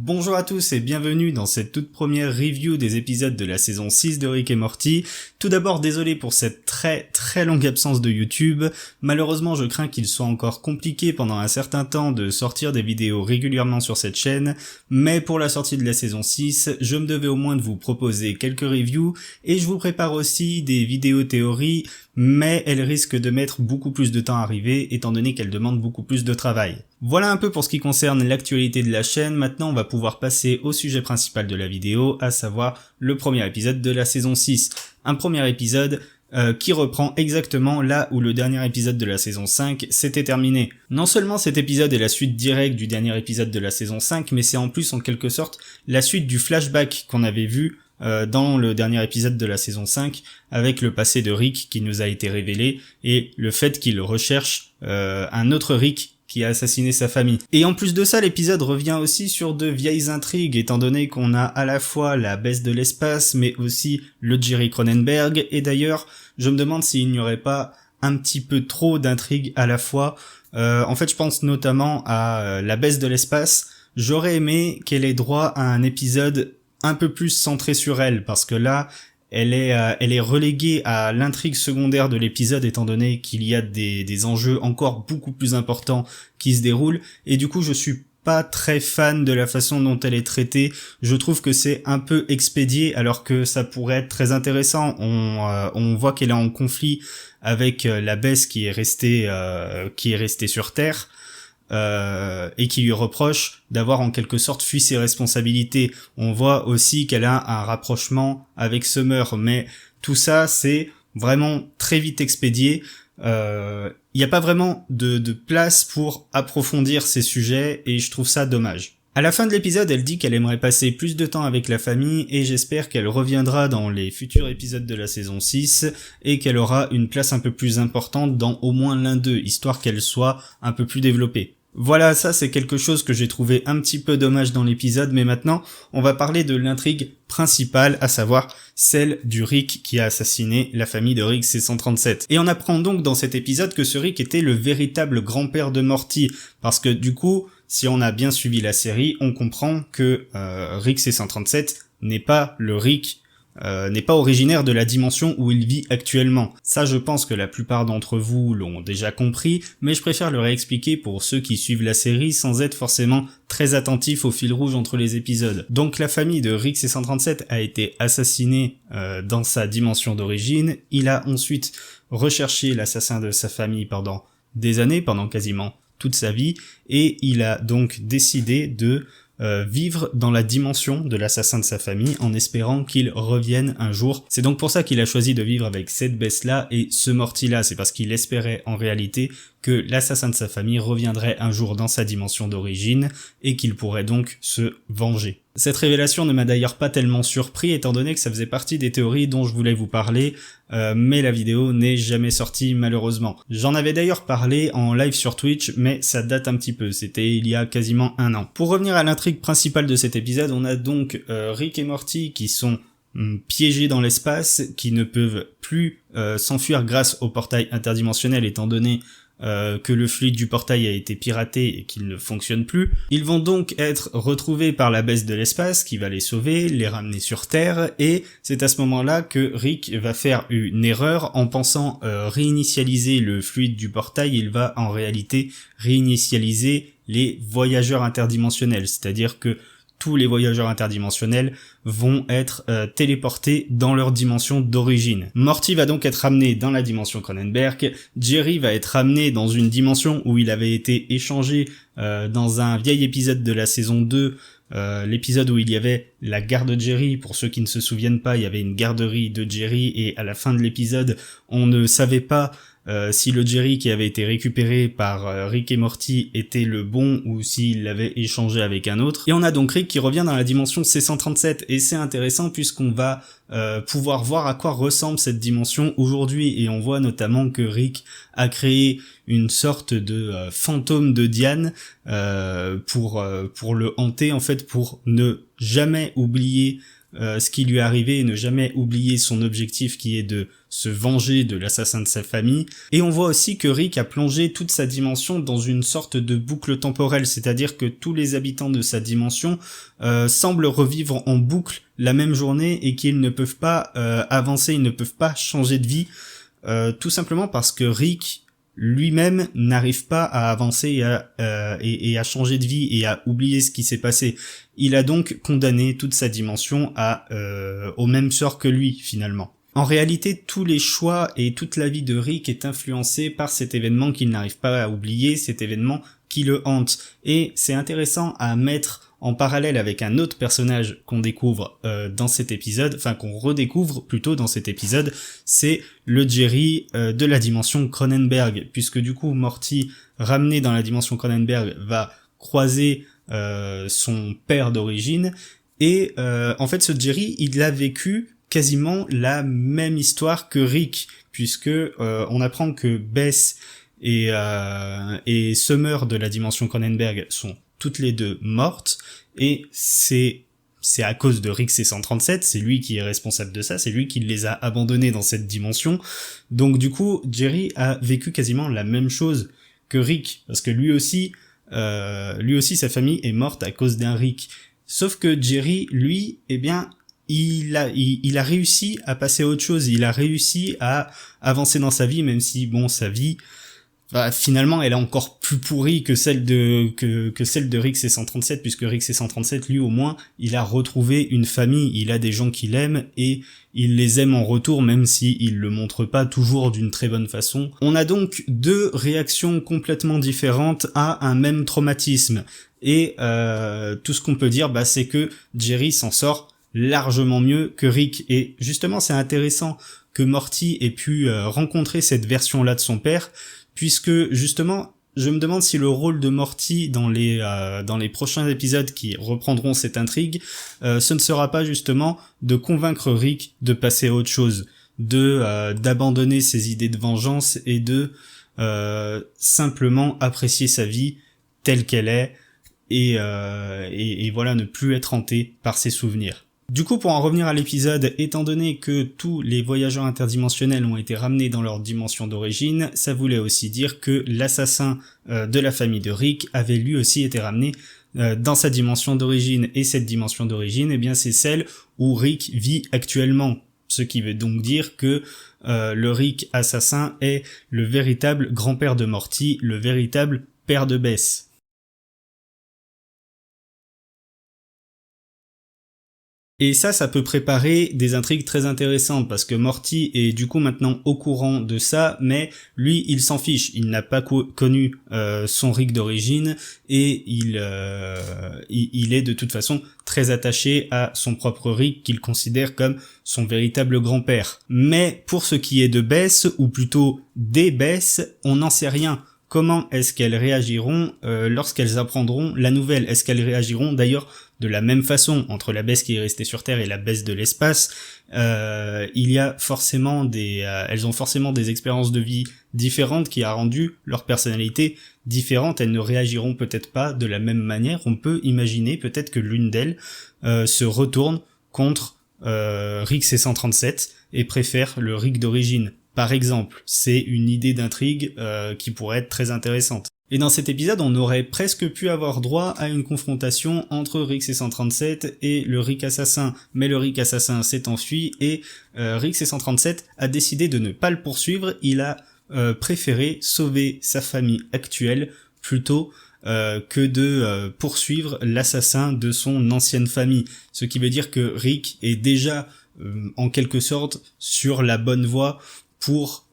Bonjour à tous et bienvenue dans cette toute première review des épisodes de la saison 6 de Rick et Morty. Tout d'abord, désolé pour cette très longue absence de YouTube. Malheureusement, je crains qu'il soit encore compliqué pendant un certain temps de sortir des vidéos régulièrement sur cette chaîne, mais pour la sortie de la saison 6, je me devais au moins de vous proposer quelques reviews et je vous prépare aussi des vidéos théories, mais elles risquent de mettre beaucoup plus de temps à arriver étant donné qu'elles demandent beaucoup plus de travail. Voilà un peu pour ce qui concerne l'actualité de la chaîne. Maintenant on va pouvoir passer au sujet principal de la vidéo, à savoir le premier épisode de la saison 6. Un premier épisode qui reprend exactement là où le dernier épisode de la saison 5 s'était terminé. Non seulement cet épisode est la suite directe du dernier épisode de la saison 5, mais c'est en plus en quelque sorte la suite du flashback qu'on avait vu dans le dernier épisode de la saison 5, avec le passé de Rick qui nous a été révélé, et le fait qu'il recherche un autre Rick qui a assassiné sa famille. Et en plus de ça, l'épisode revient aussi sur de vieilles intrigues, étant donné qu'on a à la fois la baisse de l'espace, mais aussi le Jerry Cronenberg, et d'ailleurs, je me demande s'il n'y aurait pas un petit peu trop d'intrigues à la fois. En fait, je pense notamment à la baisse de l'espace. J'aurais aimé qu'elle ait droit à un épisode un peu plus centré sur elle, parce que là, elle est reléguée à l'intrigue secondaire de l'épisode étant donné qu'il y a des enjeux encore beaucoup plus importants qui se déroulent, et du coup je suis pas très fan de la façon dont elle est traitée. Je trouve que c'est un peu expédié alors que ça pourrait être très intéressant. On voit qu'elle est en conflit avec la Bess qui est restée sur Terre. Et qui lui reproche d'avoir en quelque sorte fui ses responsabilités. On voit aussi qu'elle a un rapprochement avec Summer, mais tout ça c'est vraiment très vite expédié. Il n'y a pas vraiment de place pour approfondir ces sujets et je trouve ça dommage. À la fin de l'épisode, elle dit qu'elle aimerait passer plus de temps avec la famille et j'espère qu'elle reviendra dans les futurs épisodes de la saison 6 et qu'elle aura une place un peu plus importante dans au moins l'un d'eux, histoire qu'elle soit un peu plus développée. Voilà, ça c'est quelque chose que j'ai trouvé un petit peu dommage dans l'épisode, mais maintenant on va parler de l'intrigue principale, à savoir celle du Rick qui a assassiné la famille de Rick C-137. Et on apprend donc dans cet épisode que ce Rick était le véritable grand-père de Morty, parce que du coup, si on a bien suivi la série, on comprend que Rick C-137 n'est pas le Rick n'est pas originaire de la dimension où il vit actuellement. Ça, je pense que la plupart d'entre vous l'ont déjà compris, mais je préfère le réexpliquer pour ceux qui suivent la série sans être forcément très attentifs au fil rouge entre les épisodes. Donc la famille de Rick C-137 a été assassinée dans sa dimension d'origine. Il a ensuite recherché l'assassin de sa famille pendant des années, pendant quasiment toute sa vie, et il a donc décidé de vivre dans la dimension de l'assassin de sa famille en espérant qu'il revienne un jour. C'est donc pour ça qu'il a choisi de vivre avec cette Bess-là et ce Morty-là, c'est parce qu'il espérait en réalité que l'assassin de sa famille reviendrait un jour dans sa dimension d'origine et qu'il pourrait donc se venger. Cette révélation ne m'a d'ailleurs pas tellement surpris étant donné que ça faisait partie des théories dont je voulais vous parler, mais la vidéo n'est jamais sortie malheureusement. J'en avais d'ailleurs parlé en live sur Twitch, mais ça date un petit peu, c'était il y a quasiment un an. Pour revenir à l'intrigue principale de cet épisode, on a donc Rick et Morty qui sont piégés dans l'espace, qui ne peuvent plus s'enfuir grâce au portail interdimensionnel étant donné que le fluide du portail a été piraté et qu'il ne fonctionne plus. Ils vont donc être retrouvés par la Bess de l'espace qui va les sauver, les ramener sur Terre, et c'est à ce moment-là que Rick va faire une erreur en pensant réinitialiser le fluide du portail. Il va en réalité réinitialiser les voyageurs interdimensionnels, c'est-à-dire que tous les voyageurs interdimensionnels vont être téléportés dans leur dimension d'origine. Morty va donc être ramené dans la dimension Cronenberg, Jerry va être ramené dans une dimension où il avait été échangé dans un vieil épisode de la saison 2, l'épisode où il y avait la gare de Jerry. Pour ceux qui ne se souviennent pas, il y avait une garderie de Jerry et à la fin de l'épisode, on ne savait pas si le Jerry qui avait été récupéré par Rick et Morty était le bon ou s'il l'avait échangé avec un autre. Et on a donc Rick qui revient dans la dimension C-137 et c'est intéressant puisqu'on va pouvoir voir à quoi ressemble cette dimension aujourd'hui et on voit notamment que Rick a créé une sorte de fantôme de Diane pour le hanter en fait, pour ne jamais oublier ce qui lui est arrivé et ne jamais oublier son objectif qui est de se venger de l'assassin de sa famille. Et on voit aussi que Rick a plongé toute sa dimension dans une sorte de boucle temporelle, c'est-à-dire que tous les habitants de sa dimension semblent revivre en boucle la même journée et qu'ils ne peuvent pas avancer, ils ne peuvent pas changer de vie, tout simplement parce que Rick lui-même n'arrive pas à avancer et à changer de vie et à oublier ce qui s'est passé. Il a donc condamné toute sa dimension au même sort que lui, finalement. En réalité, tous les choix et toute la vie de Rick est influencée par cet événement qu'il n'arrive pas à oublier, cet événement qui le hante. Et c'est intéressant à mettre en parallèle avec un autre personnage qu'on découvre dans cet épisode, enfin qu'on redécouvre plutôt dans cet épisode, c'est le Jerry de la dimension Cronenberg, puisque du coup Morty, ramené dans la dimension Cronenberg, va croiser son père d'origine, et en fait ce Jerry, il a vécu quasiment la même histoire que Rick, puisque on apprend que Bess et Summer de la dimension Cronenberg sont toutes les deux mortes, et c'est à cause de Rick C137, c'est lui qui est responsable de ça, c'est lui qui les a abandonnés dans cette dimension. Donc du coup, Jerry a vécu quasiment la même chose que Rick, parce que lui aussi sa famille est morte à cause d'un Rick. Sauf que Jerry, lui, eh bien, il a réussi à passer à autre chose, il a réussi à avancer dans sa vie, même si, bon, sa vie, finalement, elle est encore plus pourrie que celle de Rick C137, puisque Rick C137, lui, au moins, il a retrouvé une famille, il a des gens qu'il aime, et il les aime en retour, même si il le montre pas toujours d'une très bonne façon. On a donc deux réactions complètement différentes à un même traumatisme, et tout ce qu'on peut dire, c'est que Jerry s'en sort largement mieux que Rick, et justement, c'est intéressant que Morty ait pu rencontrer cette version-là de son père, puisque justement, je me demande si le rôle de Morty dans les prochains épisodes qui reprendront cette intrigue, ce ne sera pas justement de convaincre Rick de passer à autre chose, d'abandonner ses idées de vengeance et de simplement apprécier sa vie telle qu'elle est et voilà, ne plus être hanté par ses souvenirs. Du coup, pour en revenir à l'épisode, étant donné que tous les voyageurs interdimensionnels ont été ramenés dans leur dimension d'origine, ça voulait aussi dire que l'assassin de la famille de Rick avait lui aussi été ramené dans sa dimension d'origine. Et cette dimension d'origine, eh bien, c'est celle où Rick vit actuellement. Ce qui veut donc dire que le Rick assassin est le véritable grand-père de Morty, le véritable père de Bess. Et ça peut préparer des intrigues très intéressantes, parce que Morty est du coup maintenant au courant de ça, mais lui, il s'en fiche. Il n'a pas connu son Rick d'origine, et il est de toute façon très attaché à son propre Rick, qu'il considère comme son véritable grand-père. Mais pour ce qui est de Bess, ou plutôt des Bess, on n'en sait rien. Comment est-ce qu'elles réagiront lorsqu'elles apprendront la nouvelle? Est-ce qu'elles réagiront d'ailleurs de la même façon entre la Bess qui est restée sur Terre et la Bess de l'espace? Il y a forcément elles ont forcément des expériences de vie différentes qui a rendu leur personnalité différente. Elles ne réagiront peut-être pas de la même manière. On peut imaginer peut-être que l'une d'elles se retourne contre Rick C137 et préfère le Rick d'origine. Par exemple, c'est une idée d'intrigue qui pourrait être très intéressante. Et dans cet épisode, on aurait presque pu avoir droit à une confrontation entre Rick C137 et le Rick assassin. Mais le Rick assassin s'est enfui et Rick C137 a décidé de ne pas le poursuivre. Il a préféré sauver sa famille actuelle plutôt que de poursuivre l'assassin de son ancienne famille. Ce qui veut dire que Rick est déjà en quelque sorte sur la bonne voie pour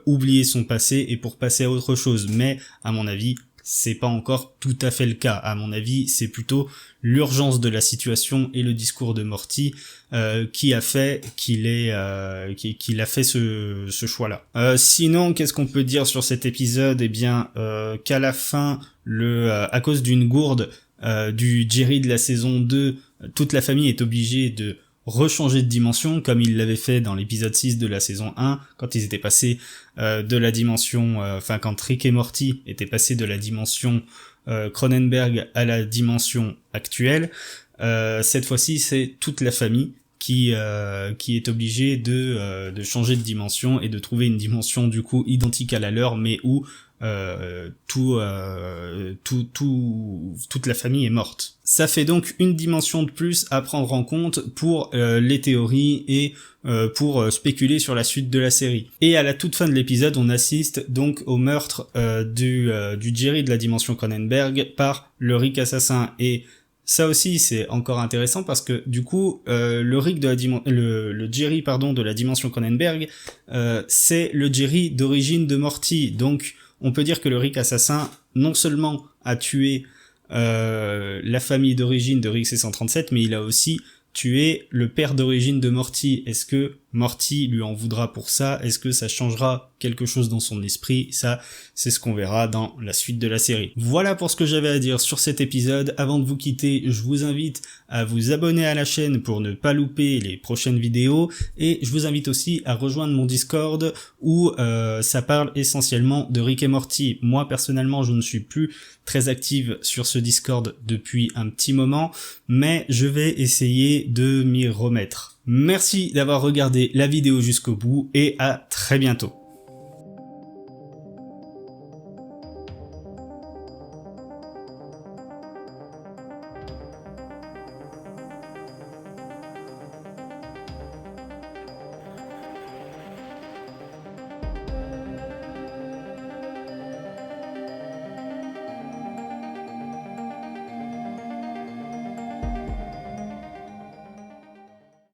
oublier son passé et pour passer à autre chose. Mais à mon avis, c'est pas encore tout à fait le cas. À mon avis, c'est plutôt l'urgence de la situation et le discours de Morty qui a fait qu'il a fait ce choix-là. Sinon, qu'est-ce qu'on peut dire sur cet épisode? Eh bien, qu'à la fin, à cause d'une gourde du Jerry de la saison 2, toute la famille est obligée de rechanger de dimension, comme il l'avait fait dans l'épisode 6 de la saison 1, quand ils étaient passés de la dimension, quand Rick et Morty étaient passés de la dimension Cronenberg à la dimension actuelle. Cette fois-ci, c'est toute la famille qui est obligée de changer de dimension et de trouver une dimension du coup identique à la leur, mais où toute la famille est morte. Ça fait donc une dimension de plus à prendre en compte pour les théories et pour spéculer sur la suite de la série. Et à la toute fin de l'épisode, on assiste donc au meurtre du Jerry de la dimension Cronenberg par le Rick assassin. Et ça aussi c'est encore intéressant parce que du coup le Rick de le Jerry de la dimension Cronenberg c'est le Jerry d'origine de Morty. Donc on peut dire que le Rick assassin non seulement a tué la famille d'origine de Rick C137, mais il a aussi tué le père d'origine de Morty. Est-ce que Morty lui en voudra pour ça? Est-ce que ça changera quelque chose dans son esprit? Ça, c'est ce qu'on verra dans la suite de la série. Voilà pour ce que j'avais à dire sur cet épisode. Avant de vous quitter, je vous invite à vous abonner à la chaîne pour ne pas louper les prochaines vidéos, et je vous invite aussi à rejoindre mon Discord où ça parle essentiellement de Rick et Morty. Moi personnellement, je ne suis plus très active sur ce Discord depuis un petit moment, mais je vais essayer de m'y remettre. Merci d'avoir regardé la vidéo jusqu'au bout et à très bientôt.